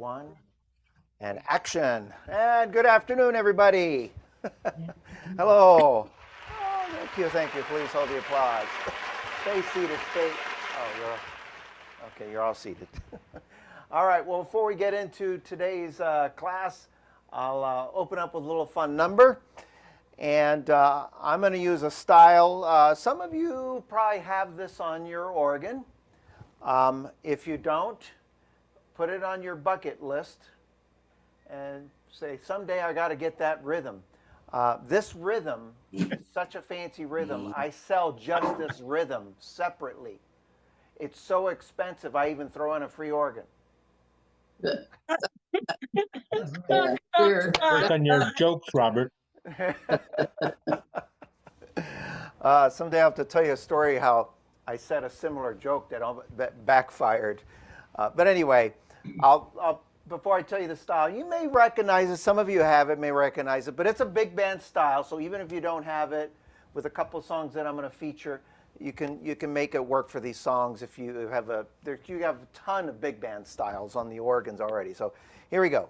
one, and action. And good afternoon, everybody. Hello. Oh, thank you, thank you. Please hold the applause. Stay seated, stay. Oh, okay, you're all seated. All right, well, before we get into today's class, I'll open up with a little fun number. And I'm going to use a style. Some of you probably have this on your organ. If you don't, put it on your bucket list and say, someday I got to get that rhythm. This rhythm is such a fancy rhythm. I sell just this rhythm separately. It's so expensive, I even throw in a free organ. Work on your jokes, Robert. Someday I'll have to tell you a story how I said a similar joke that backfired. But anyway, before I tell you the style, you may recognize it. Some of you have it, may recognize it, but it's a big band style. So even if you don't have it, with a couple of songs that I'm going to feature, you can make it work for these songs. If you have a ton of big band styles on the organs already. So here we go.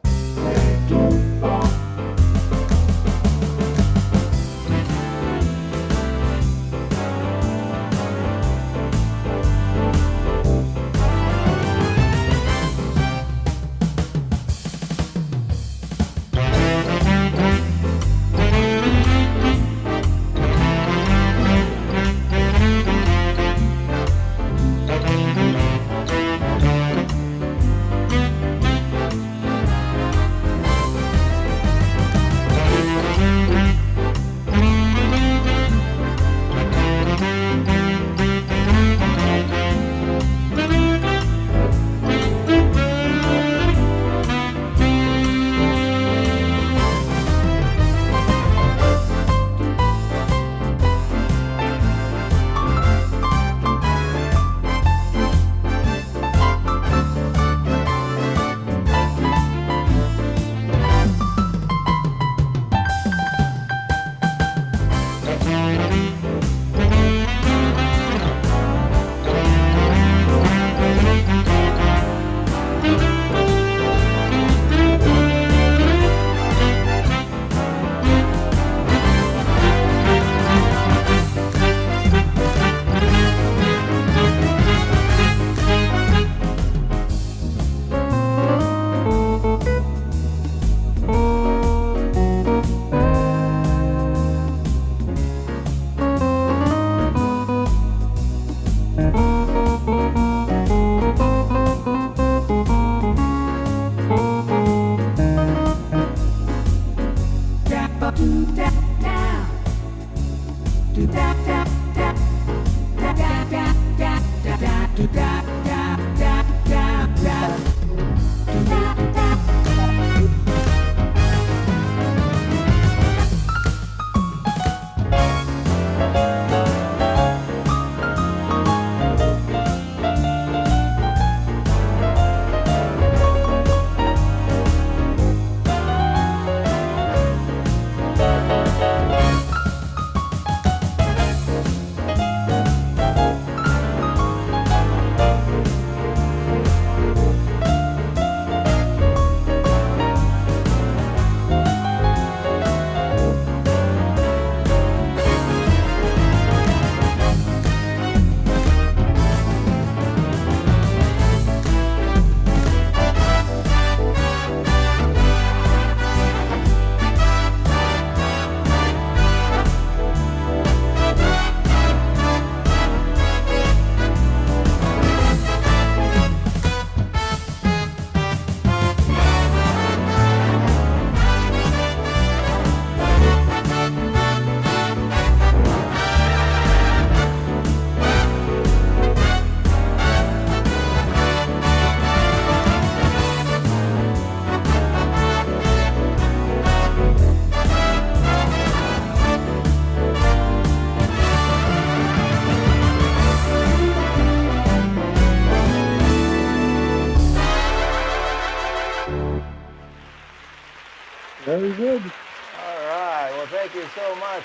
Very good. All right. Well, thank you so much.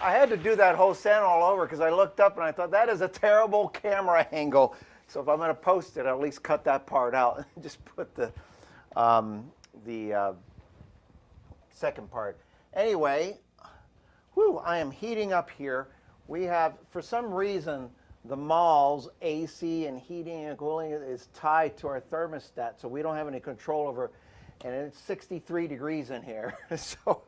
I had to do that whole stand all over because I looked up and I thought, that is a terrible camera angle. So if I'm going to post it, I'll at least cut that part out and just put the second part. Anyway, whew, I am heating up here. We have, for some reason, the mall's AC and heating and cooling is tied to our thermostat, so we don't have any control over, and it's 63 degrees in here. So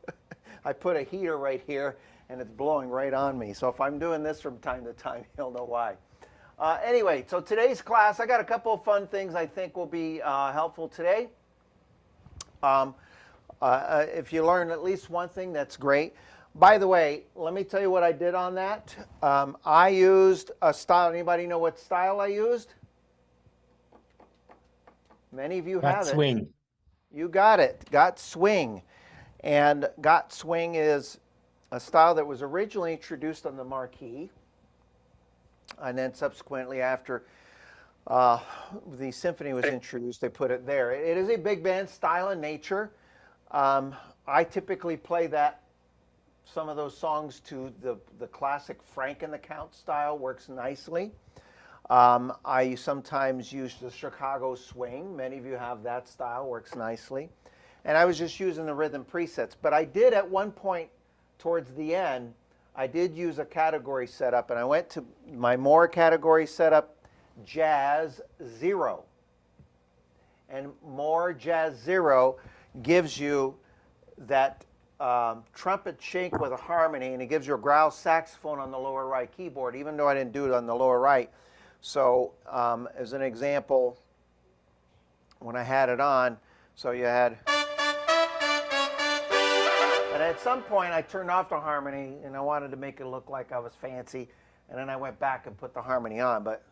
I put a heater right here, and it's blowing right on me. So if I'm doing this from time to time, you'll know why. Anyway, so today's class, I got a couple of fun things I think will be helpful today. If you learn at least one thing, that's great. By the way, let me tell you what I did on that. I used a style. Anybody know what style I used? Many of you have it. Swing. You got it. Got swing. And got swing is a style that was originally introduced on the marquee. And then subsequently after the symphony was introduced, they put it there. It is a big band style in nature. I typically play that, some of those songs to the classic Frank and the Count style, works nicely. I sometimes use the Chicago swing. Many of you have that style, works nicely. And I was just using the rhythm presets. But I did at one point towards the end, I did use a category setup, and I went to my more category setup, Jazz 0. And more Jazz 0 gives you that trumpet shake with a harmony, and it gives you a growl saxophone on the lower right keyboard, even though I didn't do it on the lower right. So as an example, when I had it on, so you had, and at some point I turned off the harmony, and I wanted to make it look like I was fancy, and then I went back and put the harmony on, but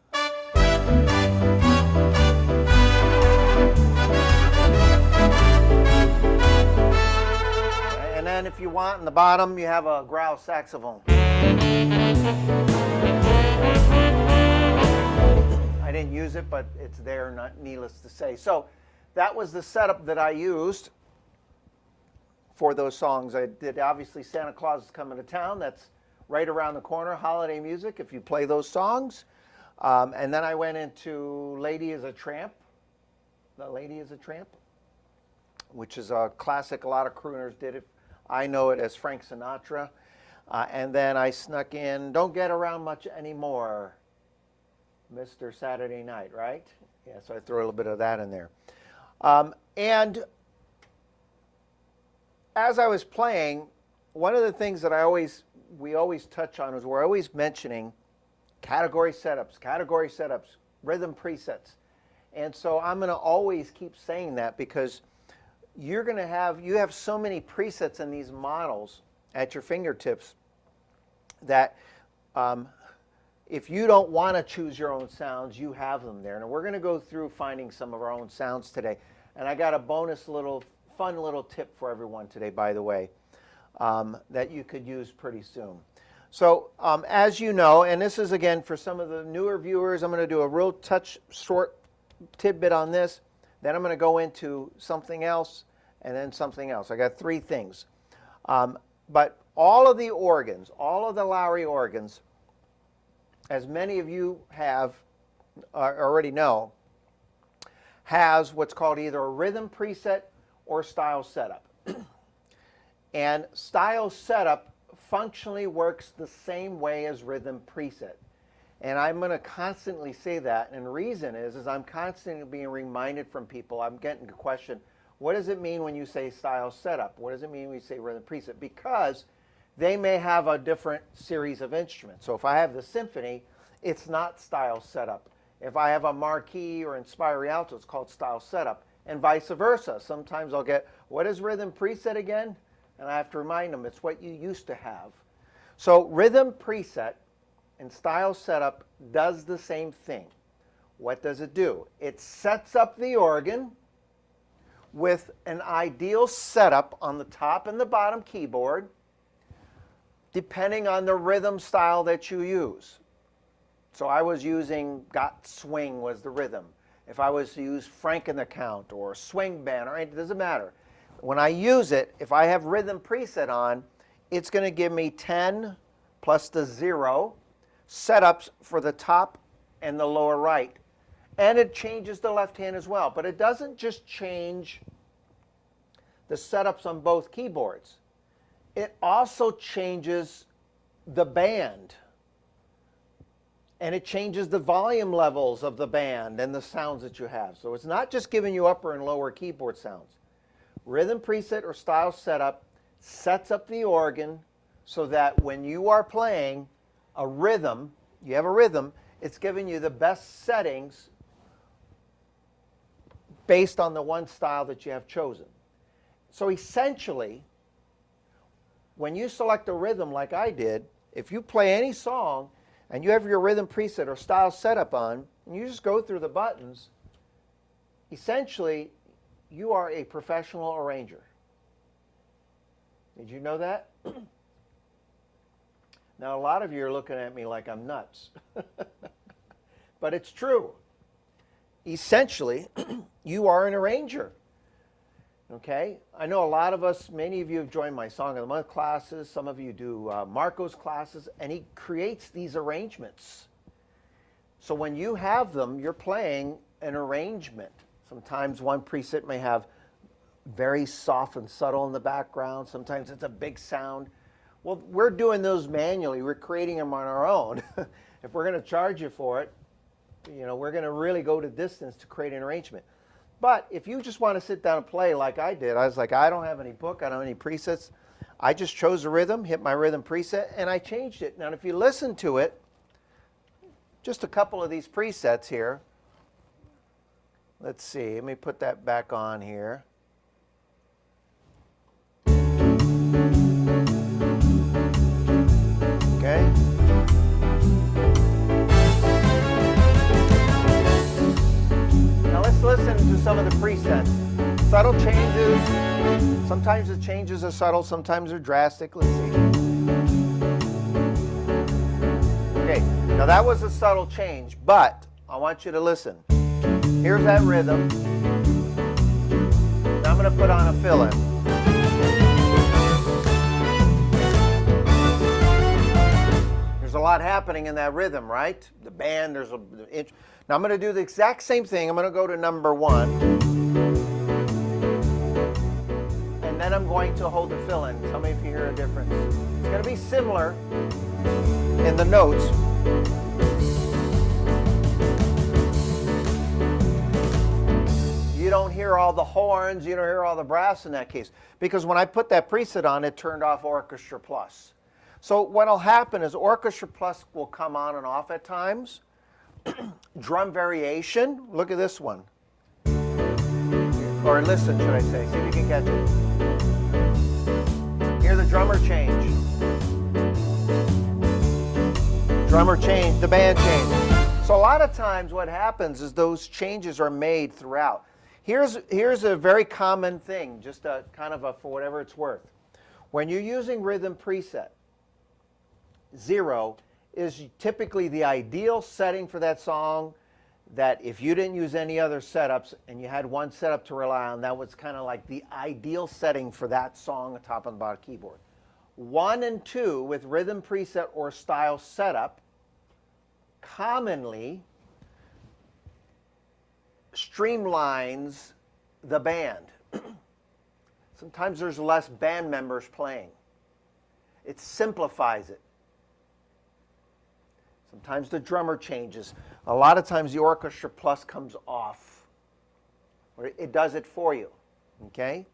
and then if you want, in the bottom, you have a growl saxophone. I didn't use it, but it's there, not needless to say. So that was the setup that I used for those songs. I did, obviously, Santa Claus is Coming to Town. That's right around the corner, holiday music, if you play those songs. And then I went into Lady is a Tramp. The Lady is a Tramp, which is a classic. A lot of crooners did it. I know it as Frank Sinatra. And then I snuck in Don't Get Around Much Anymore, Mr. Saturday Night, right? Yeah, so I threw a little bit of that in there. And as I was playing, one of the things that we always touch on is we're always mentioning category setups, rhythm presets. And so I'm going to always keep saying that, because you have so many presets in these models at your fingertips that if you don't want to choose your own sounds, you have them there. And we're going to go through finding some of our own sounds today. And I got a bonus fun little tip for everyone today, by the way, that you could use pretty soon. So as you know, and this is again for some of the newer viewers, I'm going to do a real short tidbit on this. Then I'm going to go into something else, and then something else. I got three things. But all of the organs, all of the Lowrey organs, as many of you have already know, has what's called either a rhythm preset or style setup. And style setup functionally works the same way as rhythm preset. And I'm going to constantly say that, and the reason is I'm constantly being reminded from people. I'm getting the question, what does it mean when you say style setup? What does it mean when you say rhythm preset? Because they may have a different series of instruments. So if I have the symphony, it's not style setup. If I have a marquee or Inspire Rialto, it's called style setup, and vice versa. Sometimes I'll get, what is rhythm preset again? And I have to remind them, it's what you used to have. So rhythm preset and style setup does the same thing. What does it do? It sets up the organ with an ideal setup on the top and the bottom keyboard, depending on the rhythm style that you use. So I was using Got Swing was the rhythm. If I was to use Frank and the Count or Swing Band, or it doesn't matter. When I use it, if I have rhythm preset on, it's going to give me 10 plus the 0 setups for the top and the lower right. And it changes the left hand as well. But it doesn't just change the setups on both keyboards. It also changes the band. And it changes the volume levels of the band and the sounds that you have. So it's not just giving you upper and lower keyboard sounds. Rhythm preset or style setup sets up the organ so that when you are playing a rhythm, you have a rhythm, it's giving you the best settings based on the one style that you have chosen. So essentially, when you select a rhythm like I did, if you play any song and you have your rhythm preset or style setup on, and you just go through the buttons, essentially, you are a professional arranger. Did you know that? Now, a lot of you are looking at me like I'm nuts. But it's true. Essentially, you are an arranger. Okay? I know a lot of us, many of you have joined my Song of the Month classes. Some of you do Marco's classes, and he creates these arrangements. So when you have them, you're playing an arrangement. Sometimes one preset may have very soft and subtle in the background. Sometimes it's a big sound. Well, we're doing those manually. We're creating them on our own. If we're going to charge you for it, you know, we're going to really go to distance to create an arrangement. But if you just want to sit down and play like I did, I was like, I don't have any book, I don't have any presets. I just chose a rhythm, hit my rhythm preset, and I changed it. Now, if you listen to it, just a couple of these presets here. Let's see, let me put that back on here. Okay. Now let's listen to some of the presets. Subtle changes. Sometimes the changes are subtle, sometimes they're drastic. Let's see. Okay, now that was a subtle change, but I want you to listen. Here's that rhythm. Now I'm going to put on a fill-in. There's a lot happening in that rhythm, right? The band, there's a inch. Now I'm going to do the exact same thing. I'm going to go to number 1. And then I'm going to hold the fill-in. Tell me if you hear a difference. It's going to be similar in the notes. You don't hear all the horns, you don't hear all the brass in that case. Because when I put that preset on, it turned off Orchestra Plus. So what'll happen is Orchestra Plus will come on and off at times. Drum variation, look at this one. Or listen, should I say. See if you can catch it. Hear the drummer change. Drummer change, the band change. So a lot of times what happens is those changes are made throughout. Here's a very common thing, just a kind of a, for whatever it's worth. When you're using rhythm preset, 0 is typically the ideal setting for that song, that if you didn't use any other setups and you had one setup to rely on, that was kind of like the ideal setting for that song on top and bottom keyboard. 1 and 2 with rhythm preset or style setup commonly streamlines the band. Sometimes there's less band members playing. It simplifies it. Sometimes the drummer changes. A lot of times the Orchestra Plus comes off. Or it does it for you. Okay?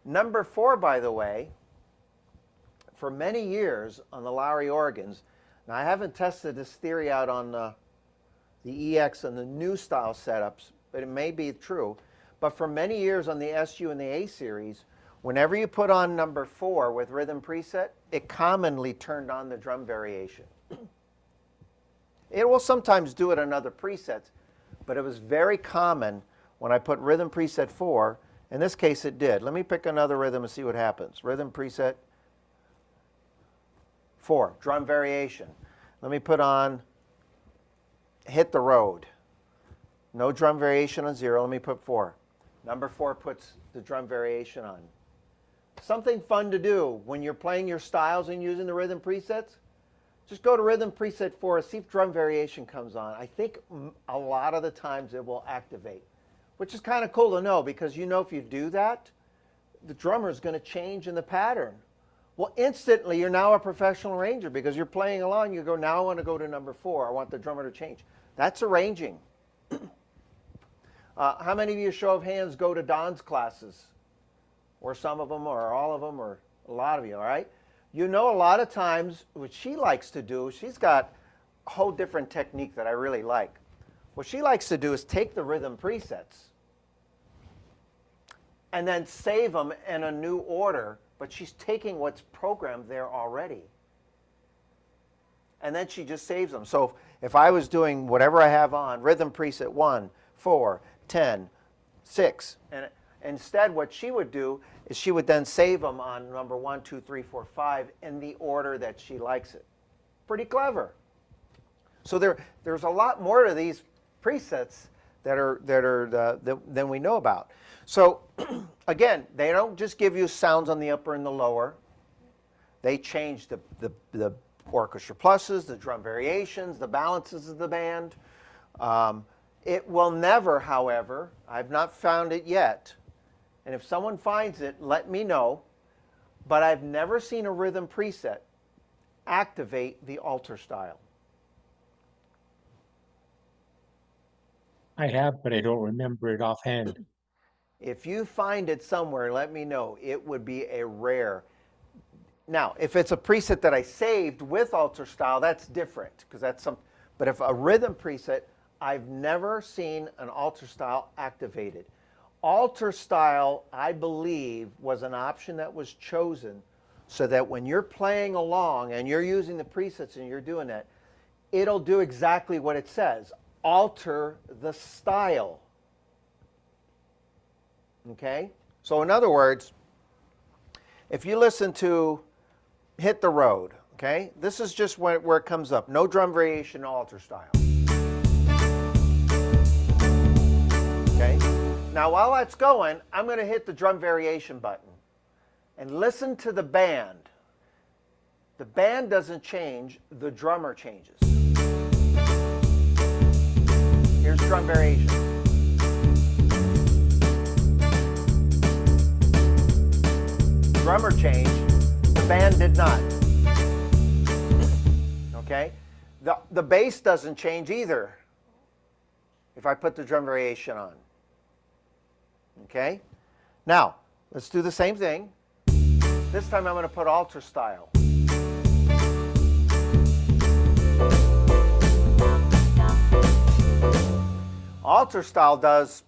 Number 4, by the way, for many years on the Lowrey organs, now I haven't tested this theory out on the EX and the new style setups, but it may be true. But for many years on the SU and the A series, whenever you put on number 4 with rhythm preset, it commonly turned on the drum variation. It will sometimes do it on other presets, but it was very common when I put rhythm preset 4. In this case, it did. Let me pick another rhythm and see what happens. Rhythm preset 4, drum variation. Let me put on Hit the Road. No drum variation on 0. Let me put 4. Number 4 puts the drum variation on. Something fun to do when you're playing your styles and using the rhythm presets. Just go to rhythm preset 4, see if drum variation comes on. I think a lot of the times it will activate, which is kind of cool to know because you know if you do that, the drummer is going to change in the pattern. Well, instantly you're now a professional arranger because you're playing along. You go, now I want to go to number 4. I want the drummer to change. That's arranging. How many of you, show of hands, go to Don's classes? Or some of them, or all of them, or a lot of you, all right? You know a lot of times what she likes to do, she's got a whole different technique that I really like. What she likes to do is take the rhythm presets and then save them in a new order, but she's taking what's programmed there already. And then she just saves them. So if I was doing whatever I have on, rhythm preset 1, 4, 10, 6, and instead what she would do is she would then save them on number 1, 2, 3, 4, 5 in the order that she likes it. Pretty clever. So there's a lot more to these presets than we know about. So again, they don't just give you sounds on the upper and the lower. They change the orchestra pluses, the drum variations, the balances of the band. It will never, however, I've not found it yet, and if someone finds it, let me know, but I've never seen a rhythm preset activate the alter style. I have, but I don't remember it offhand. If you find it somewhere, let me know. It would be a rare. Now, if it's a preset that I saved with alter style, that's different, because that's some. But if a rhythm preset, I've never seen an alter style activated. Alter style, I believe, was an option that was chosen so that when you're playing along and you're using the presets and you're doing that, it'll do exactly what it says. Alter the style. Okay? So in other words, if you listen to Hit the Road, okay? This is just where it comes up. No drum variation, no alter style. Okay? Now while that's going, I'm going to hit the drum variation button and listen to the band. The band doesn't change, the drummer changes. Here's drum variation. Drummer changed, the band did not. Okay? The bass doesn't change either if I put the drum variation on. Okay? Now, let's do the same thing. This time I'm going to put alter style. Alter style does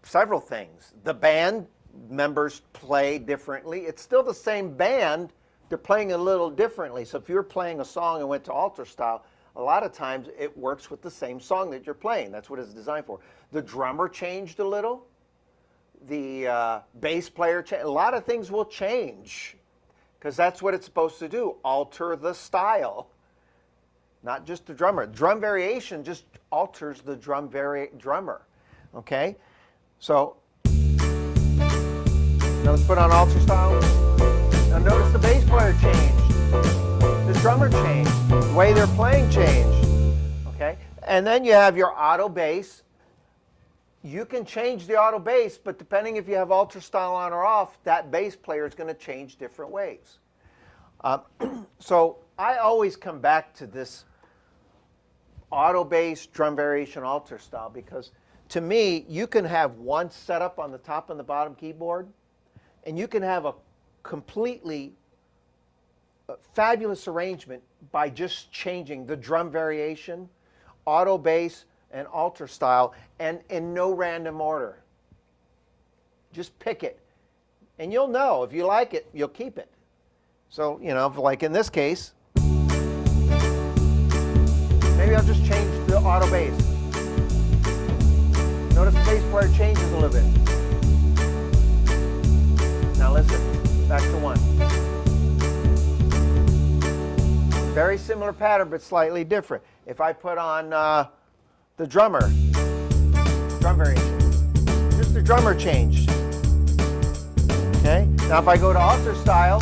several things. The band members play differently. It's still the same band. They're playing a little differently. So if you're playing a song and went to alter style, a lot of times it works with the same song that you're playing. That's what it's designed for. The drummer changed a little. The bass player changed. A lot of things will change because that's what it's supposed to do. Alter the style. Not just the drummer. Drum variation just alters the drummer. Okay? So now let's put on alter style. Now notice the bass player changed. The drummer changed. The way they're playing changed. Okay? And then you have your auto bass. You can change the auto bass, but depending if you have alter style on or off, that bass player is going to change different ways. So I always come back to this auto bass, drum variation, alter style, because to me, you can have one setup on the top and the bottom keyboard, and you can have a completely fabulous arrangement by just changing the drum variation, auto bass, and alter style, and in no random order. Just pick it. And you'll know. If you like it, you'll keep it. So, you know, like in this case, maybe I'll just change the auto bass. Notice the bass player changes a little bit. Now listen, back to 1. Very similar pattern, but slightly different. If I put on the drummer, drum variation, just the drummer changed. Okay? Now if I go to alter style,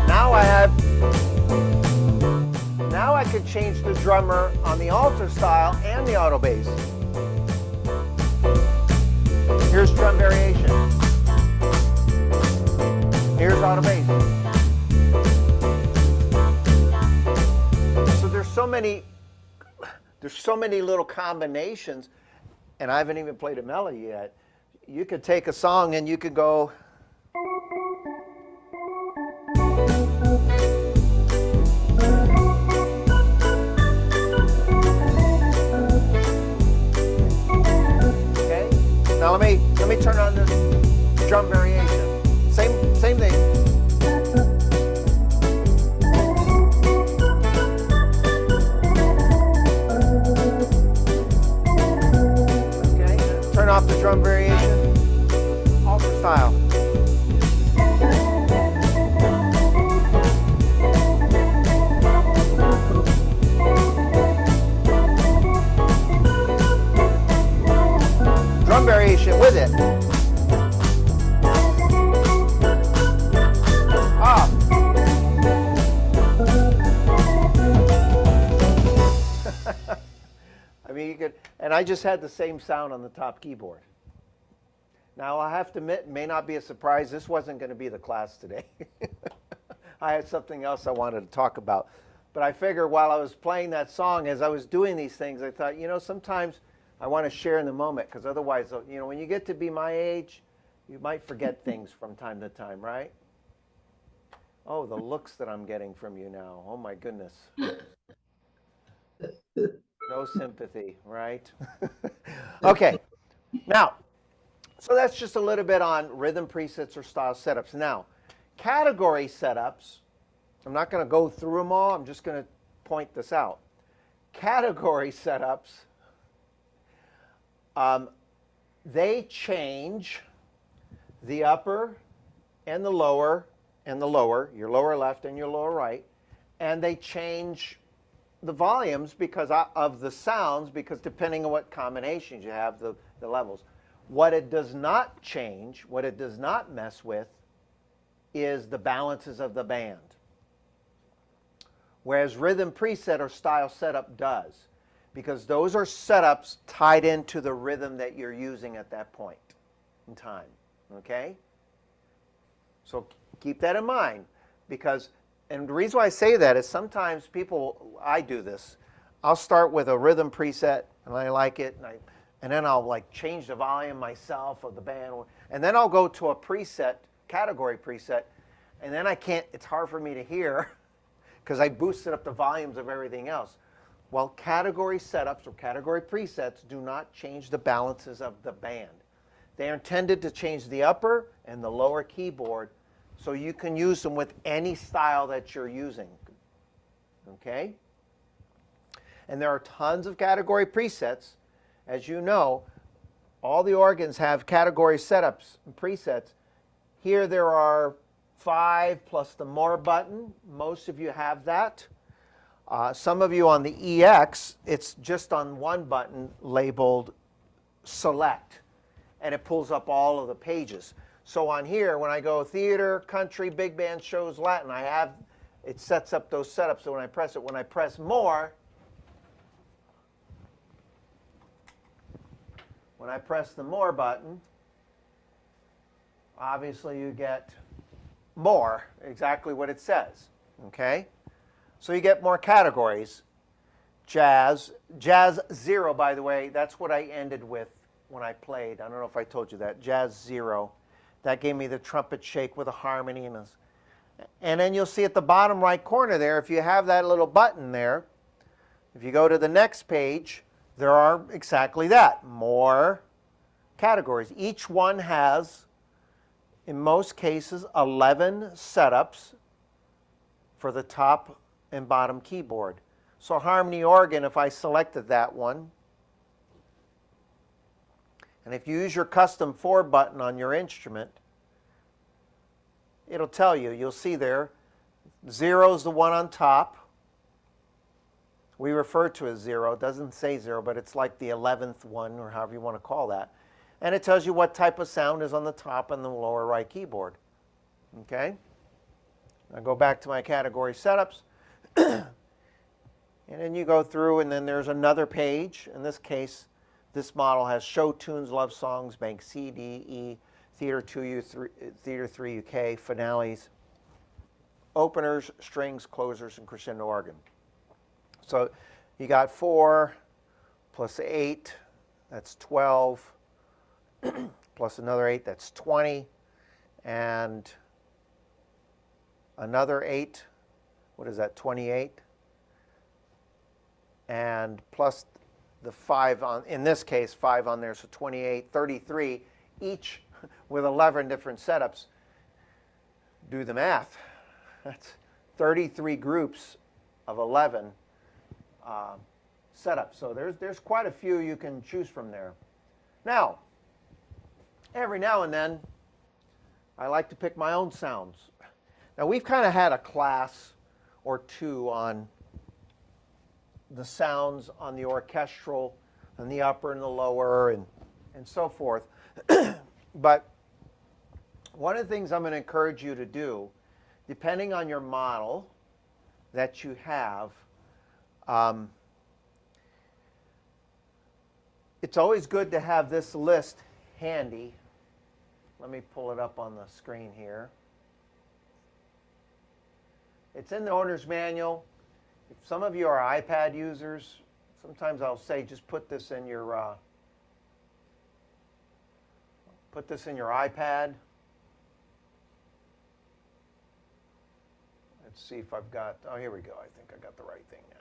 now I have can change the drummer on the alto style and the auto bass. Here's drum variation. Here's auto bass. So there's so many little combinations, and I haven't even played a melody yet. You could take a song and you could go. Okay. Now let me turn on this drum variation. Same thing. Turn off the drum variation, alto style. Drum variation with it. Off. I mean, you could, and I just had the same sound on the top keyboard. Now, I have to admit, it may not be a surprise. This wasn't going to be the class today. I had something else I wanted to talk about. But I figured while I was playing that song, as I was doing these things, I thought, you know, sometimes I want to share in the moment, because otherwise, you know, when you get to be my age, you might forget things from time to time, right? Oh, the looks that I'm getting from you now. Oh, my goodness. No sympathy, right? Okay, now, so that's just a little bit on rhythm presets or style setups. Now, category setups, I'm not going to go through them all. I'm just going to point this out. Category setups, they change the upper and the lower, your lower left and your lower right, and they change the volumes because of the sounds, because depending on what combinations you have, the levels. What it does not change, what it does not mess with, is the balances of the band. Whereas rhythm preset or style setup does, because those are setups tied into the rhythm that you're using at that point in time, okay? So keep that in mind, because, and the reason why I say that is sometimes people, I do this, I'll start with a rhythm preset, and I like it, and then I'll like change the volume myself of the band, and then I'll go to a preset, category preset, and then I can't, it's hard for me to hear because I boosted up the volumes of everything else. Well, category setups or category presets do not change the balances of the band. They are intended to change the upper and the lower keyboard, so you can use them with any style that you're using, okay? And there are tons of category presets. As you know, all the organs have category setups and presets. Here there are 5 plus the more button. Most of you have that. Some of you on the EX, it's just on one button labeled select, and it pulls up all of the pages. So on here, when I go theater, country, big band, shows, Latin, it sets up those setups. So when I press more, when I press the more button, obviously you get more, exactly what it says, okay? So you get more categories. Jazz 0, by the way, that's what I ended with when I played. I don't know if I told you that. Jazz 0. That gave me the trumpet shake with a harmony. And then you'll see at the bottom right corner there, if you have that little button there, if you go to the next page, there are exactly that, more categories. Each one has, in most cases, 11 setups for the top and bottom keyboard. So harmony organ, if I selected that one, and if you use your custom 4 button on your instrument, it'll tell you, you'll see there, 0 is the one on top. We refer to as 0. It doesn't say 0, but it's like the 11th one, or however you want to call that. And it tells you what type of sound is on the top and the lower right keyboard. Okay? Now go back to my category setups. And then you go through, and then there's another page. In this case, this model has show tunes, love songs, bank C, D, E, theater 2, theater 3, UK, finales, openers, strings, closers, and crescendo organ. So you got 4 plus 8, that's 12, plus another 8, that's 20, and another 8, what is that, 28? And plus the 5 on, in this case, 5 on there, so 28, 33, each with 11 different setups. Do the math. That's 33 groups of 11 setups. So there's quite a few you can choose from there. Now, every now and then, I like to pick my own sounds. Now, we've kind of had a class or two on the sounds on the orchestral and the upper and the lower and so forth. But one of the things I'm going to encourage you to do, depending on your model that you have, it's always good to have this list handy. Let me pull it up on the screen here. It's in the owner's manual. If some of you are iPad users, sometimes I'll say just put this in your iPad. Let's see if I've got, oh, here we go. I think I got the right thing now.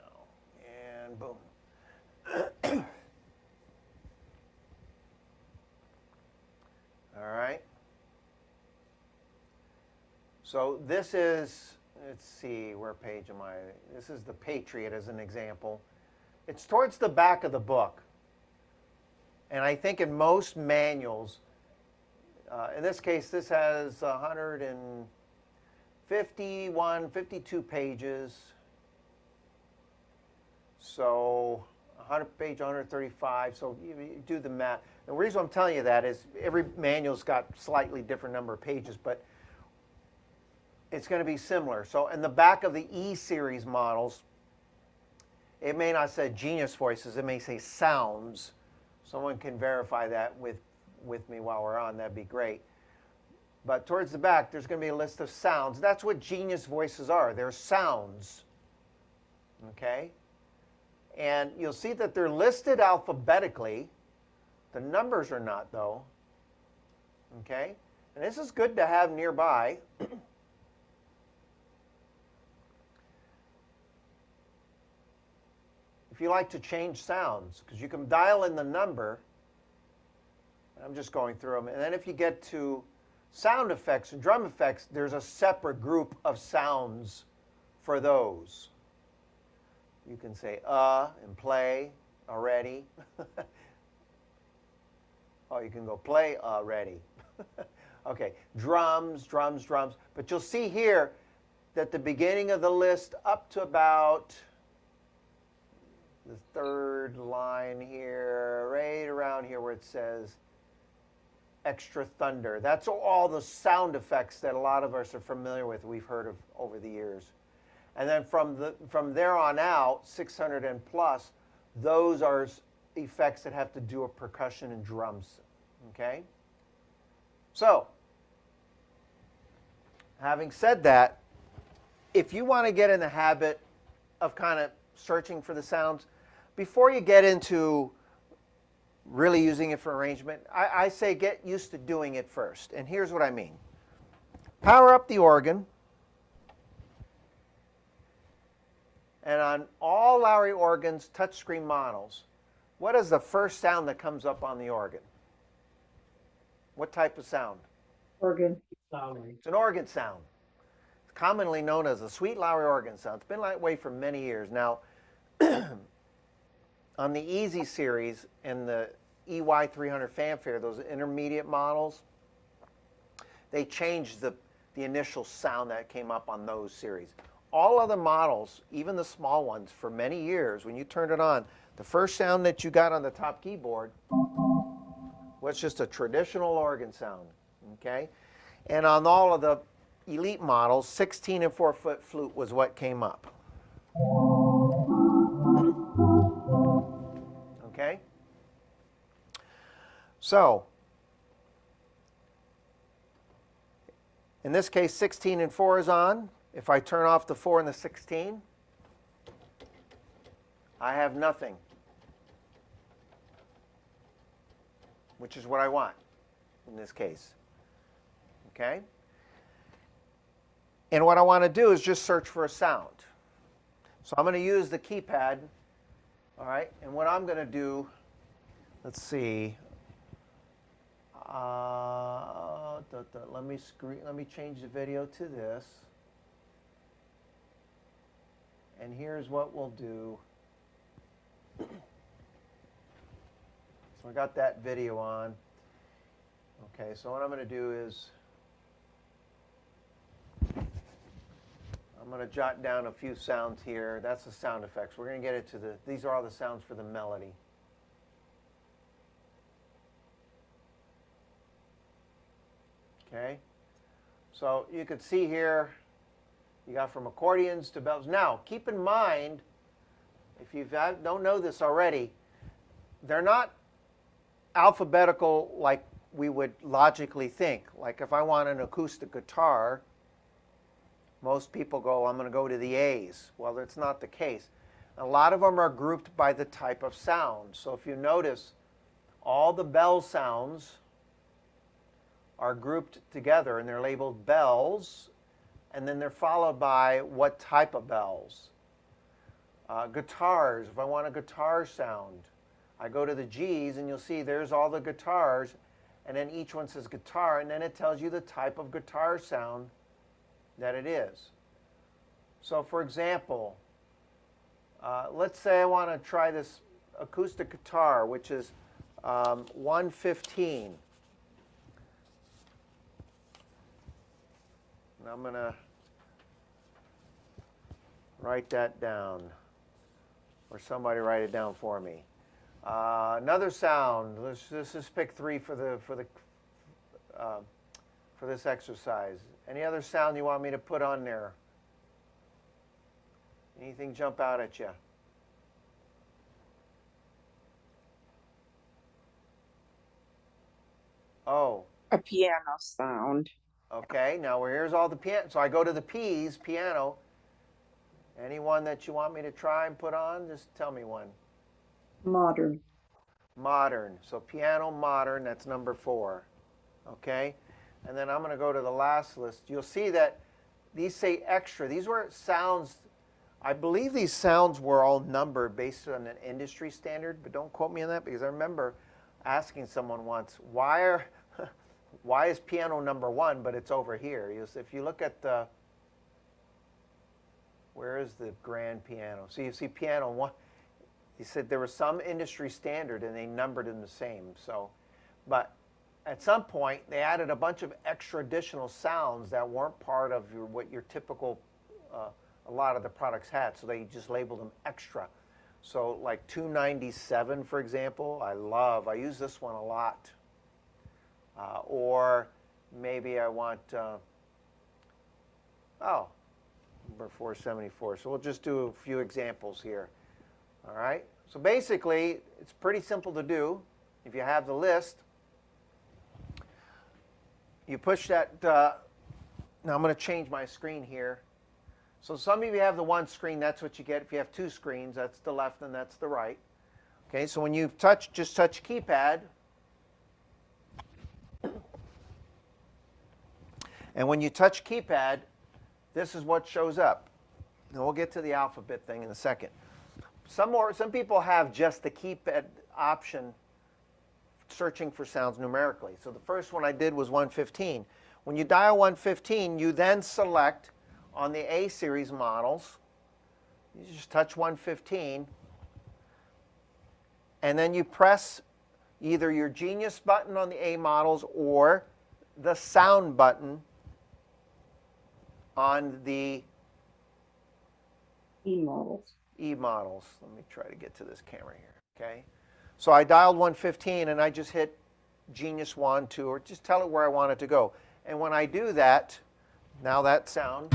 And boom. All right. So this is, let's see, where page am I? This is the Patriot as an example. It's towards the back of the book. And I think in most manuals, in this case, this has 151, 52 pages. So page 135, so you do the math. The reason I'm telling you that is every manual's got slightly different number of pages, but it's going to be similar. So in the back of the E-series models, it may not say Genius Voices, it may say sounds. Someone can verify that with me while we're on, that'd be great. But towards the back, there's going to be a list of sounds. That's what Genius Voices are. They're sounds. Okay? And you'll see that they're listed alphabetically. The numbers are not, though. Okay? And this is good to have nearby. If you like to change sounds, because you can dial in the number. I'm just going through them. And then if you get to sound effects and drum effects, there's a separate group of sounds for those. You can say and play already. Oh, you can go play already. Okay, drums, drums, drums. But you'll see here that the beginning of the list up to about the third line here, right around here where it says extra thunder. That's all the sound effects that a lot of us are familiar with, we've heard of over the years. And then from there on out, 600 and plus, those are effects that have to do with percussion and drums. Okay? So, having said that, if you want to get in the habit of kind of searching for the sounds, before you get into really using it for arrangement, I say get used to doing it first. And here's what I mean. Power up the organ. And on all Lowrey organs, touchscreen models, what is the first sound that comes up on the organ? What type of sound? Organ. It's an organ sound. It's commonly known as a sweet Lowrey organ sound. It's been that way for many years. Now, on the Easy series and the EY300 Fanfare, those intermediate models, they changed the initial sound that came up on those series. All other models, even the small ones, for many years, when you turned it on, the first sound that you got on the top keyboard was just a traditional organ sound, okay? And on all of the elite models, 16 and 4-foot flute was what came up. Okay? So, in this case, 16 and 4 is on. If I turn off the 4 and the 16, I have nothing, which is what I want in this case. Okay? And what I want to do is just search for a sound. So I'm going to use the keypad. All right? And what I'm going to do, let's see. Let me change the video to this. And here's what we'll do. So I got that video on. Okay, so what I'm going to do is I'm going to jot down a few sounds here. That's the sound effects. We're going to get it to these are all the sounds for the melody. Okay, so you could see here, you got from accordions to bells. Now, keep in mind, if you don't know this already, they're not alphabetical like we would logically think. Like if I want an acoustic guitar, most people go, I'm going to go to the A's. Well, that's not the case. A lot of them are grouped by the type of sound. So if you notice, all the bell sounds are grouped together and they're labeled bells, and then they're followed by what type of bells. Guitars, if I want a guitar sound, I go to the G's and you'll see there's all the guitars, and then each one says guitar, and then it tells you the type of guitar sound that it is. So for example, let's say I want to try this acoustic guitar, which is 115. And I'm going to write that down, or somebody write it down for me. Another sound. Let's just pick 3 for this exercise. Any other sound you want me to put on there? Anything jump out at you? Oh. A piano sound. Okay, now here's all the piano. So I go to the P's, piano. Any one that you want me to try and put on? Just tell me one. Modern. Modern. So piano, modern, that's number 4. Okay? And then I'm going to go to the last list. You'll see that these say extra. These were sounds, I believe these sounds were all numbered based on an industry standard, but don't quote me on that because I remember asking someone once, why is piano number 1, but it's over here? If you look at the, where is the grand piano? So you see piano 1. He said there was some industry standard and they numbered them the same. So, but at some point they added a bunch of extra additional sounds that weren't part of what your typical, a lot of the products had. So they just labeled them extra. So like 297, for example, I use this one a lot. Or maybe I want, number 474. So we'll just do a few examples here. All right. So basically, it's pretty simple to do. If you have the list, you push that. Now I'm going to change my screen here. So some of you have the one screen. That's what you get. If you have 2 screens, that's the left and that's the right. Okay. So when you just touch keypad. And when you touch keypad, this is what shows up. And we'll get to the alphabet thing in a second. Some people have just the keypad option searching for sounds numerically. So the first one I did was 115. When you dial 115, you then select on the A series models. You just touch 115. And then you press either your Genius button on the A models or the sound button on the E models. E models. Let me try to get to this camera here. Okay. So I dialed 115 and I just hit Genius 1, 2, or just tell it where I want it to go. And when I do that, now that sound.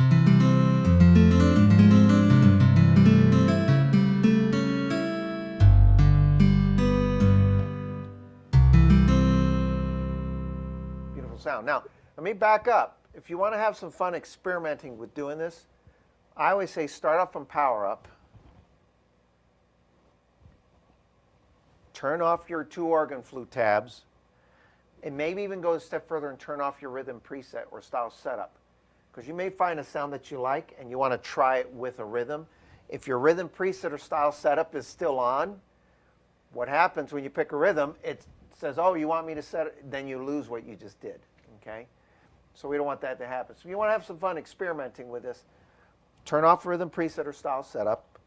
sound. Now, let me back up. If you want to have some fun experimenting with doing this, I always say start off from power up. Turn off your 2 organ flute tabs. And maybe even go a step further and turn off your rhythm preset or style setup. Because you may find a sound that you like and you want to try it with a rhythm. If your rhythm preset or style setup is still on, what happens when you pick a rhythm, it says, oh, you want me to set it, then you lose what you just did, okay? So we don't want that to happen. So if you want to have some fun experimenting with this, turn off rhythm preset or style setup,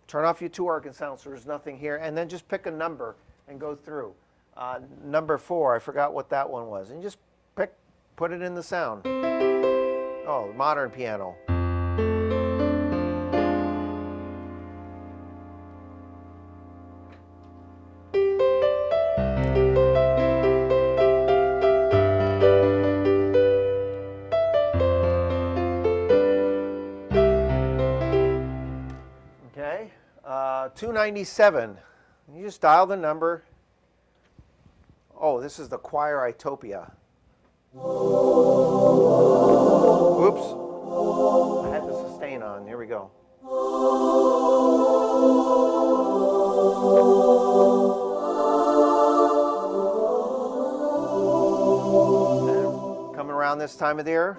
turn off your 2 organ sounds so there's nothing here, and then just pick a number and go through. Number 4, I forgot what that one was, and just put it in the sound. Oh, modern piano. Okay, 297. You just dial the number. Oh, this is the choir Itopia. Oops. I had the sustain on. Here we go. And coming around this time of the year.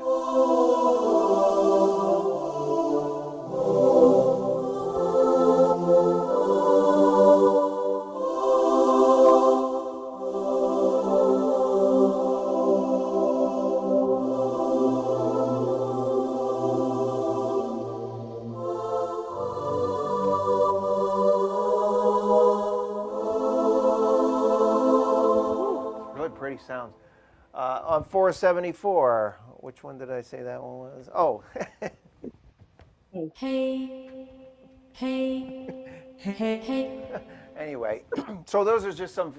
Pretty sounds. On 474, which one did I say that one was? Oh. Hey, hey, hey, hey. Anyway, so those are just some.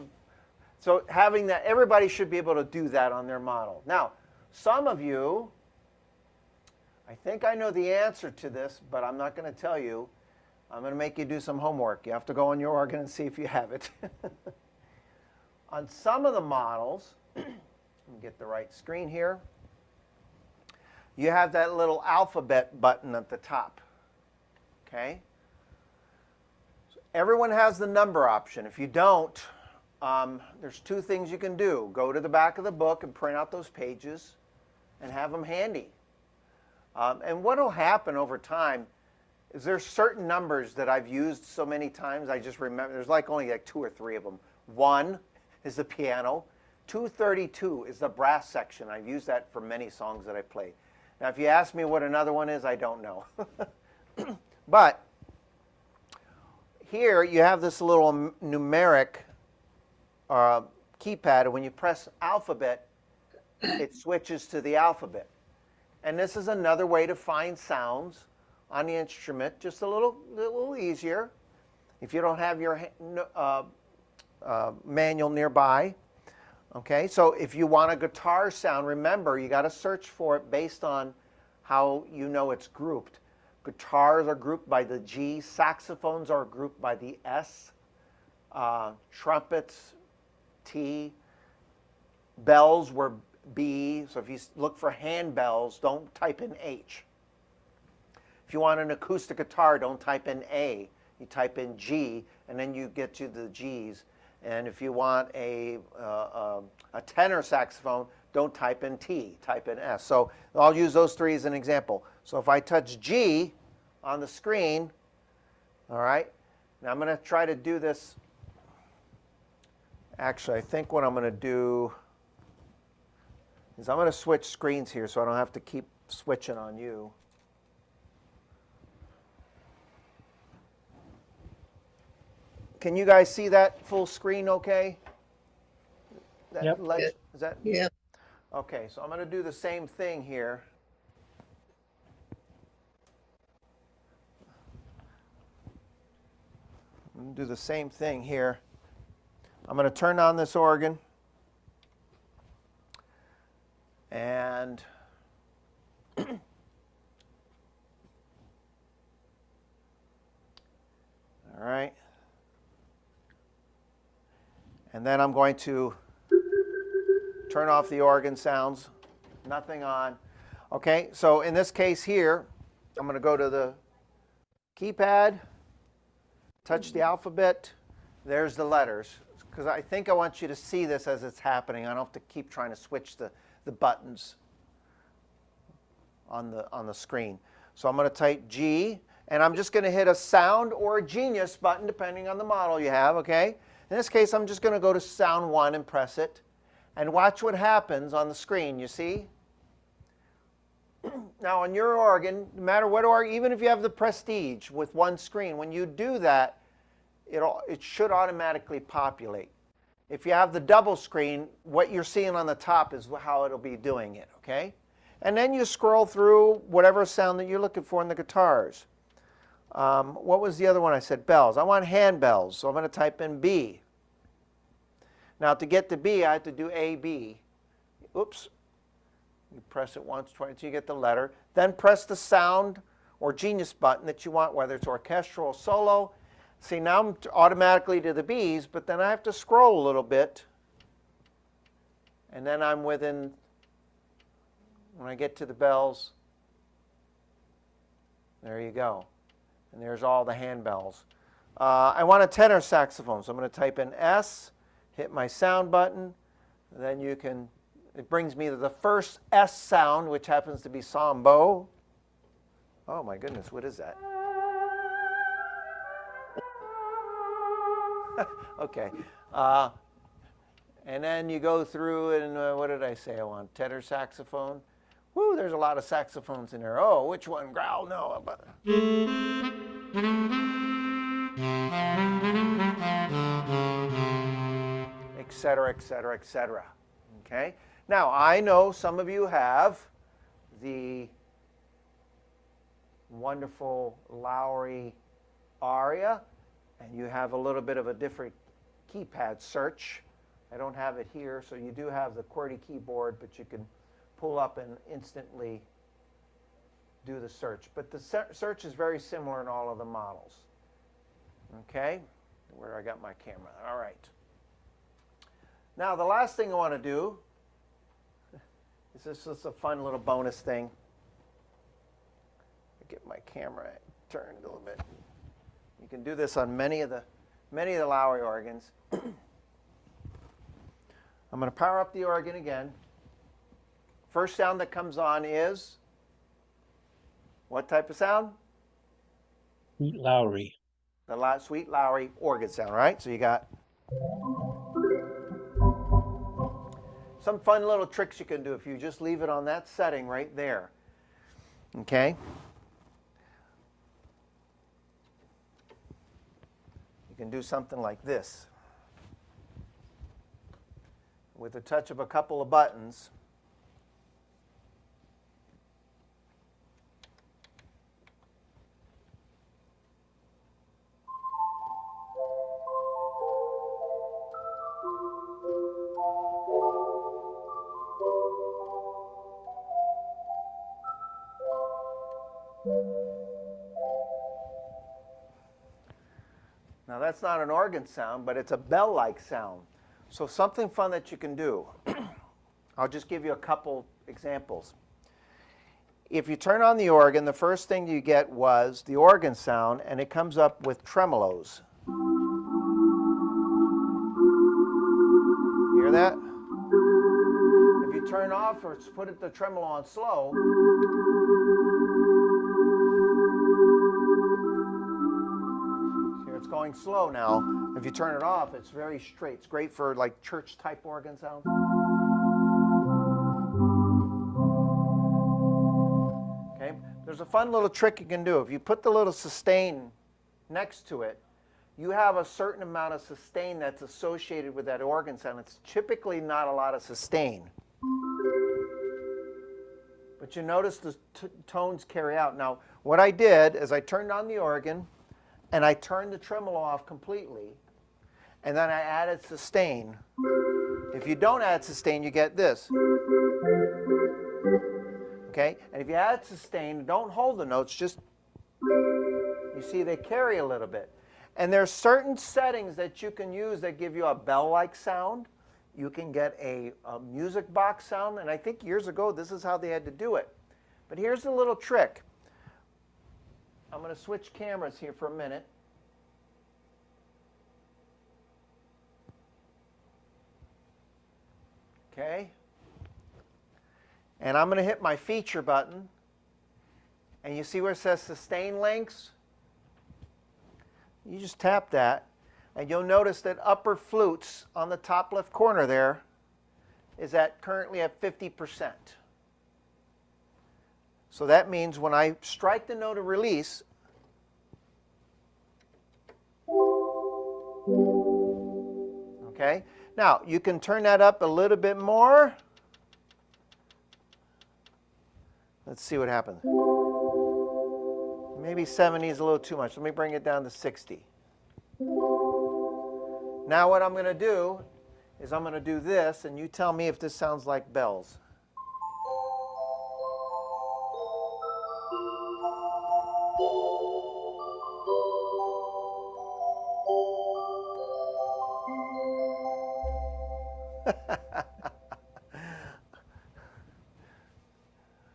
So having that, everybody should be able to do that on their model. Now, some of you, I think I know the answer to this, but I'm not going to tell you. I'm going to make you do some homework. You have to go on your organ and see if you have it. On some of the models, let me get the right screen here, you have that little alphabet button at the top, okay? So everyone has the number option. If you don't, there's 2 things you can do. Go to the back of the book and print out those pages and have them handy. And what will happen over time is there's certain numbers that I've used so many times, I just remember, there's only 2 or 3 of them. 1 is the piano. 232 is the brass section. I've used that for many songs that I played. Now, if you ask me what another one is, I don't know. But here you have this little numeric keypad, and when you press alphabet, it switches to the alphabet. And this is another way to find sounds on the instrument, just a little easier. If you don't have your manual nearby. Okay, so if you want a guitar sound, remember you got to search for it based on how you know it's grouped. Guitars are grouped by the G, saxophones are grouped by the S, trumpets, T, bells were B. So if you look for handbells, don't type in H. If you want an acoustic guitar, don't type in A. You type in G, and then you get to the G's. And if you want a tenor saxophone, don't type in T, type in S. So I'll use those 3 as an example. So if I touch G on the screen, all right, now I'm going to try to do this. Actually, I think what I'm going to do is I'm going to switch screens here so I don't have to keep switching on you. Can you guys see that full screen okay? Yep. Is that? Yeah. Okay, so I'm going to do the same thing here. I'm going to do the same thing here. I'm going to turn on this organ. And all right. And then I'm going to turn off the organ sounds. Nothing on. Okay, so in this case here, I'm going to go to the keypad, touch the alphabet. There's the letters. Because I think I want you to see this as it's happening. I don't have to keep trying to switch the buttons on the screen. So I'm going to type G, and I'm just going to hit a sound or a genius button, depending on the model you have, okay? In this case, I'm just going to go to sound 1 and press it. And watch what happens on the screen, you see? Now, on your organ, no matter what organ, even if you have the Prestige with one screen, when you do that, it should automatically populate. If you have the double screen, what you're seeing on the top is how it'll be doing it, okay? And then you scroll through whatever sound that you're looking for in the guitars. What was the other one I said? Bells. I want handbells, so I'm going to type in B. Now, to get to B, I have to do A, B. Oops. You press it once, twice, until you get the letter. Then press the sound or genius button that you want, whether it's orchestral or solo. See, now I'm automatically to the B's, but then I have to scroll a little bit. And then I'm within, when I get to the bells, there you go. And there's all the handbells. I want a tenor saxophone, so I'm going to type in S, hit my sound button, and then you can, it brings me to the first S sound, which happens to be sambo. Oh my goodness, what is that? Okay. And then you go through and what did I say I want? Tenor saxophone. Woo, there's a lot of saxophones in there. Oh, which one? Growl? No. Et cetera, et cetera, et cetera. Okay? Now, I know some of you have the wonderful Lowrey aria, and you have a little bit of a different keypad search. I don't have it here, so you do have the QWERTY keyboard, but you can pull up and instantly do the search. But the search is very similar in all of the models. Okay? Where I got my camera. All right. Now, the last thing I want to do is this is a fun little bonus thing. Get my camera turned a little bit. You can do this on many of the Lowrey organs. I'm going to power up the organ again. First sound that comes on is what type of sound? Sweet Lowrey. The sweet Lowrey organ sound, right? So you got some fun little tricks you can do if you just leave it on that setting right there. Okay? You can do something like this. With a touch of a couple of buttons, now that's not an organ sound, but it's a bell-like sound. So something fun that you can do. I'll just give you a couple examples. If you turn on the organ, the first thing you get was the organ sound, and it comes up with tremolos. Hear that? If you turn off or put the tremolo on slow, it's going slow now. If you turn it off, it's very straight. It's great for like church type organ sound. Okay, there's a fun little trick you can do. If you put the little sustain next to it, you have a certain amount of sustain that's associated with that organ sound. It's typically not a lot of sustain. But you notice the tones carry out. Now, what I did is I turned on the organ, and I turned the tremolo off completely, and then I added sustain. If you don't add sustain, you get this. Okay? And if you add sustain, don't hold the notes, just, you see they carry a little bit. And there's certain settings that you can use that give you a bell-like sound. you can get a music box sound, and I think years ago this is how they had to do it. But here's a little trick. I'm going to switch cameras here for a minute. Okay. And I'm going to hit my feature button. And you see where it says sustain lengths? You just tap that. And you'll notice that upper flutes on the top left corner there is currently at 50%. So that means when I strike the note of release, okay? Now, you can turn that up a little bit more. Let's see what happens. Maybe 70 is a little too much. Let me bring it down to 60. Now what I'm going to do is I'm going to do this, and you tell me if this sounds like bells.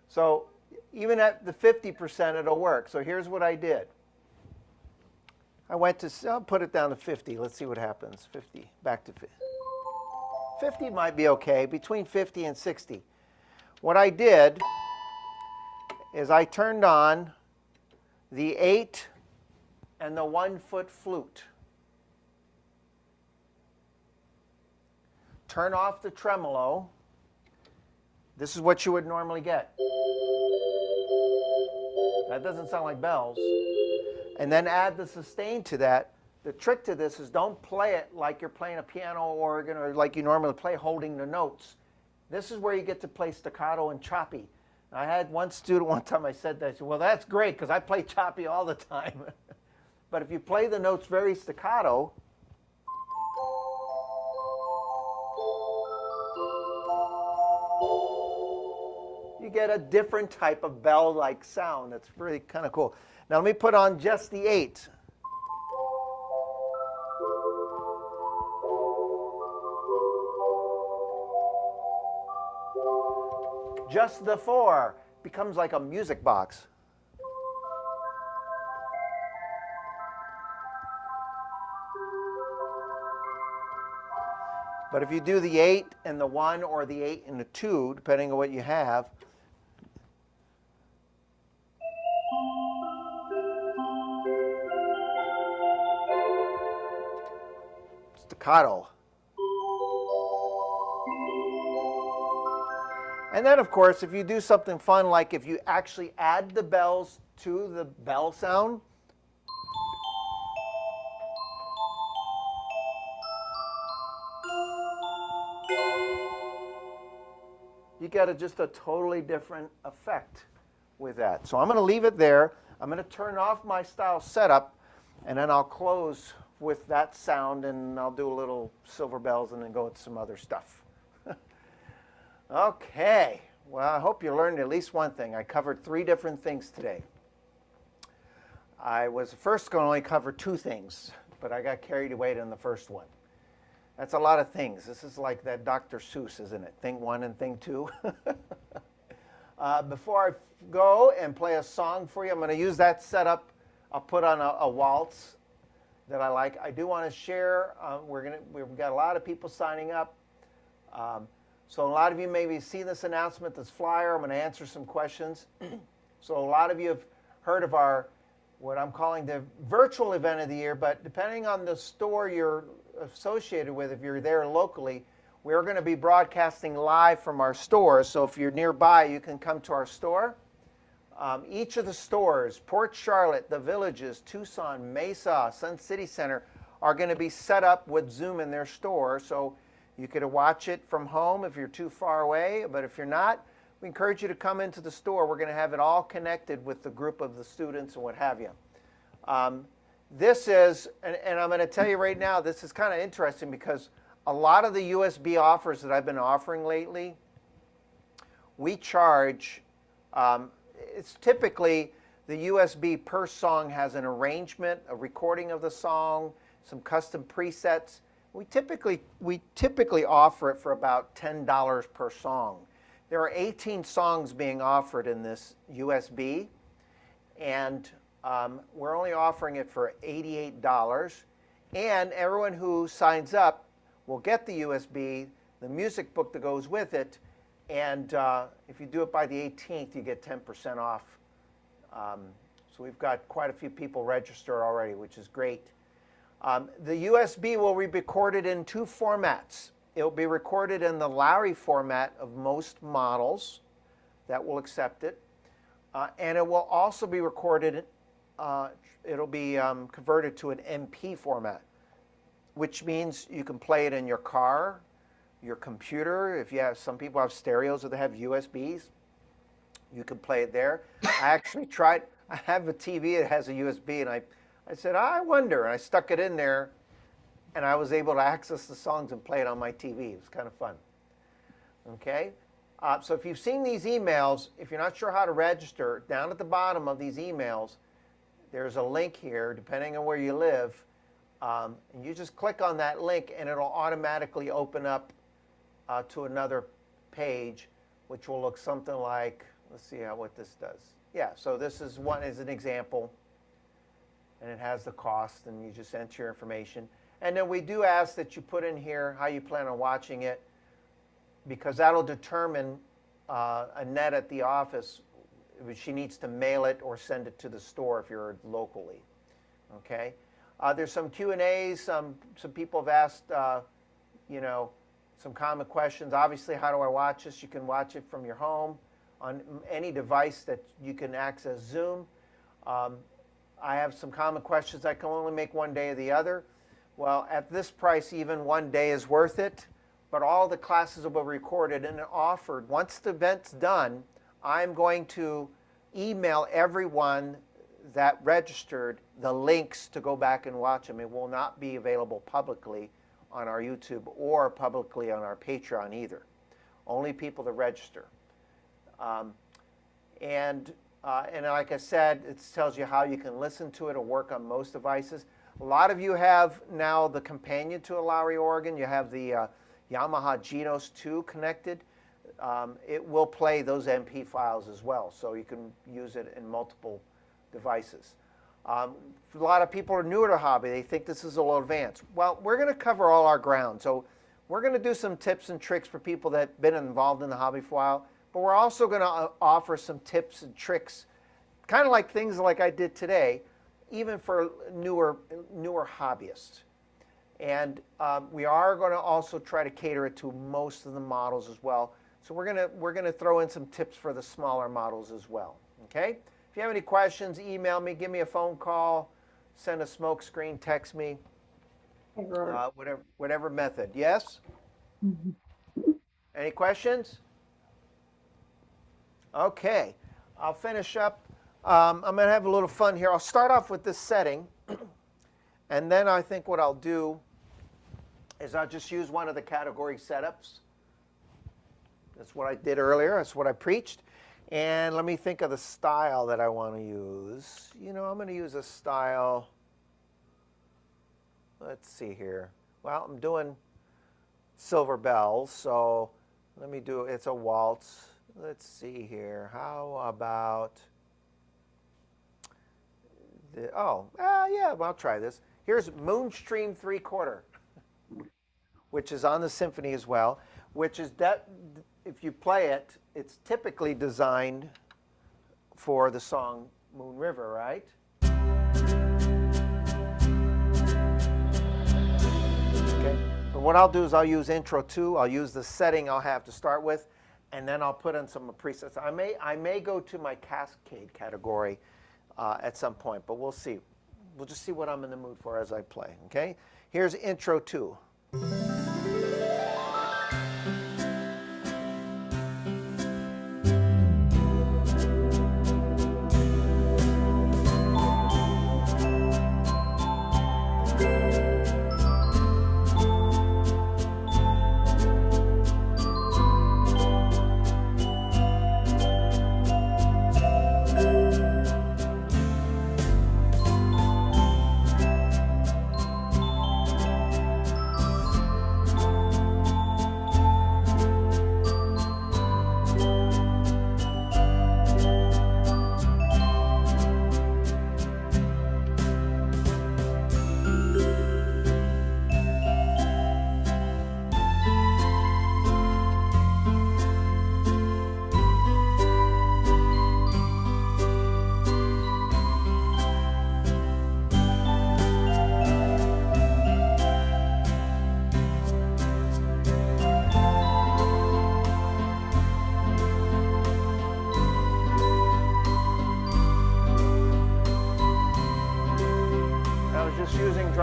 So even at the 50%, it'll work. So here's what I did. I went to, I'll put it down to 50. Let's see what happens. 50, back to 50. 50 might be okay, between 50 and 60. What I did is I turned on the 8 and the 1-foot flute. Turn off the tremolo. This is what you would normally get. That doesn't sound like bells. And then add the sustain to that. The trick to this is don't play it like you're playing a piano or organ or like you normally play holding the notes. This is where you get to play staccato and choppy. I had one student one time I said that. I said, well, that's great because I play choppy all the time. But if you play the notes very staccato, you get a different type of bell-like sound. That's really kind of cool. Now let me put on just the 8. Just the 4 becomes like a music box. But if you do the 8 and the 1 or the 8 and the 2, depending on what you have, staccato. And then, of course, if you do something fun, like if you actually add the bells to the bell sound, you get just a totally different effect with that. So I'm going to leave it there. I'm going to turn off my style setup, and then I'll close with that sound, and I'll do a little silver bells and then go with some other stuff. Okay, well, I hope you learned at least one thing. I covered 3 different things today. I was first going to only cover 2 things, but I got carried away in the first one. That's a lot of things. This is like that Dr. Seuss, isn't it? Thing 1 and thing 2. Before I go and play a song for you, I'm going to use that setup. I'll put on a waltz that I like. I do want to share. We've got a lot of people signing up. So a lot of you maybe seen this announcement, this flyer. I'm going to answer some questions. So a lot of you have heard of our, what I'm calling the virtual event of the year, but depending on the store you're associated with, if you're there locally, we're going to be broadcasting live from our stores. So if you're nearby, you can come to our store. Each of the stores, Port Charlotte, The Villages, Tucson, Mesa, Sun City Center, are going to be set up with Zoom in their store. So you could watch it from home if you're too far away, but if you're not, we encourage you to come into the store. We're going to have it all connected with the group of the students and what have you. This is, and I'm going to tell you right now, this is kind of interesting because a lot of the USB offers that I've been offering lately, we charge, it's typically the USB per song has an arrangement, a recording of the song, some custom presets, We typically offer it for about $10 per song. There are 18 songs being offered in this USB, and we're only offering it for $88. And everyone who signs up will get the USB, the music book that goes with it, and if you do it by the 18th, you get 10% off. So we've got quite a few people registered already, which is great. The USB will be recorded in two formats. It will be recorded in the Lowrey format of most models that will accept it. And it will also be recorded, it'll be converted to an MP format, which means you can play it in your car, your computer. If you have, some people have stereos that have USBs, you can play it there. I actually tried, I have a TV that has a USB, and I said, I wonder, and I stuck it in there, and I was able to access the songs and play it on my TV. It was kind of fun. Okay? So if you've seen these emails, if you're not sure how to register, down at the bottom of these emails, there's a link here, depending on where you live, and you just click on that link, and it'll automatically open up to another page, which will look something like, let's see what this does. Yeah, so this is one as an example, and it has the cost, and you just enter your information. And then we do ask that you put in here how you plan on watching it, because that'll determine Annette at the office if she needs to mail it or send it to the store if you're locally. Okay. There's some Q&As. Some people have asked, you know, some common questions. Obviously, how do I watch this? You can watch it from your home on any device that you can access Zoom. I have some common questions. I can only make one day or the other. Well, at this price, even one day is worth it. But all the classes will be recorded and offered. Once the event's done, I'm going to email everyone that registered the links to go back and watch them. It will not be available publicly on our YouTube or publicly on our Patreon either. Only people that register. And like I said, it tells you how you can listen to it. It'll work on most devices. A lot of you have now the companion to a Lowrey organ. You have the Yamaha Genos 2 connected. It will play those MP files as well, so you can use it in multiple devices. A lot of people are newer to hobby. They think this is a little advanced. Well, we're going to cover all our ground. So we're going to do some tips and tricks for people that have been involved in the hobby for a while, but we're also going to offer some tips and tricks, kind of like things like I did today, even for newer hobbyists. And we are going to also try to cater it to most of the models as well. So we're gonna throw in some tips for the smaller models as well. Okay? If you have any questions, email me, give me a phone call, send a smoke screen, text me, whatever method. Yes? Any questions? Okay, I'll finish up. I'm gonna have a little fun here. I'll start off with this setting, and then I think what I'll do is I'll just use one of the category setups. That's what I did earlier. That's what I preached. And let me think of the style that I want to use. You know, I'm going to use a style. Let's see here. Well, I'm doing silver bells, so let me do, it's a waltz. Let's see here. How about, yeah, well, I'll try this. Here's Moonstream 3/4, which is on the symphony as well, which is that. If you play it, it's typically designed for the song Moon River, right? Okay. But what I'll do is I'll use intro 2. I'll use the setting I'll have to start with, and then I'll put in some presets. I may go to my cascade category at some point, but we'll see. We'll just see what I'm in the mood for as I play. Okay. Here's intro 2.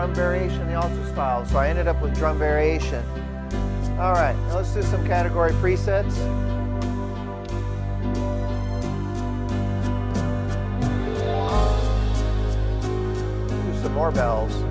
drum variation, the alto style. So I ended up with drum variation. All right, now let's do some category presets. Do some more bells.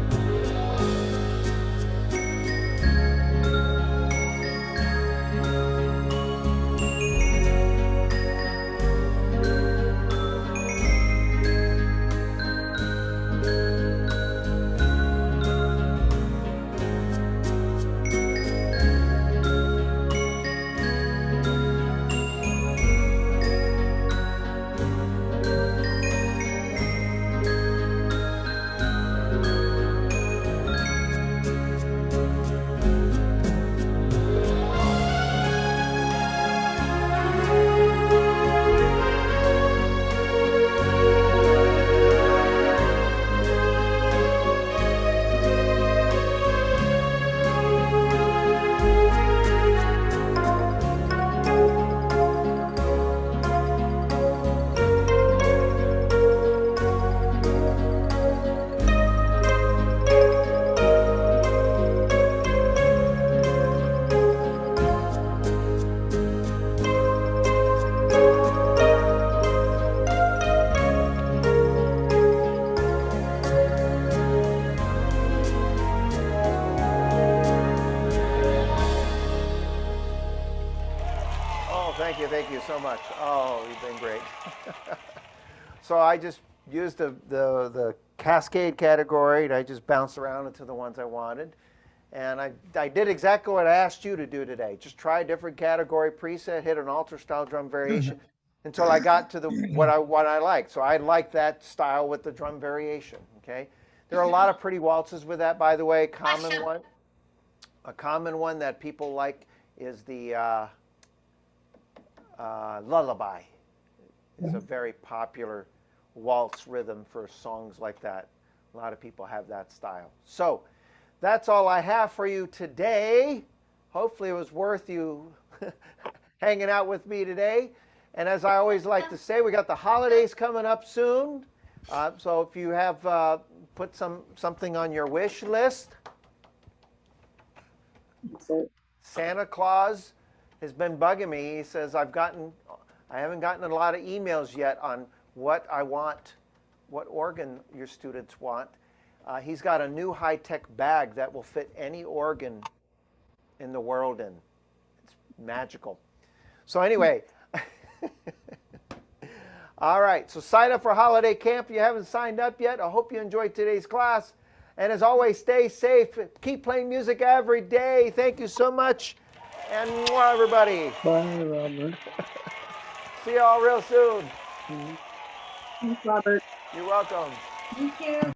Thank you so much. Oh, you've been great. So I just used the cascade category, and I just bounced around into the ones I wanted. And I did exactly what I asked you to do today. Just try a different category preset, hit an alter style drum variation until I got to what I like. So I like that style with the drum variation, okay? There are a lot of pretty waltzes with that, by the way. A common one that people like is the lullaby. It's a very popular waltz rhythm for songs like that. A lot of people have that style. So that's all I have for you today. Hopefully it was worth you hanging out with me today. And as I always like to say, we got the holidays coming up soon. So if you have put something on your wish list, Santa Claus has been bugging me. He says, I haven't gotten a lot of emails yet on what I want, what organ your students want. He's got a new high-tech bag that will fit any organ in the world in. It's magical. So anyway, all right, so sign up for holiday camp if you haven't signed up yet. I hope you enjoyed today's class. And as always, stay safe. Keep playing music every day. Thank you so much. And mwah, everybody. Bye, Robert. See you all real soon. Thanks, Robert. You're welcome. Thank you.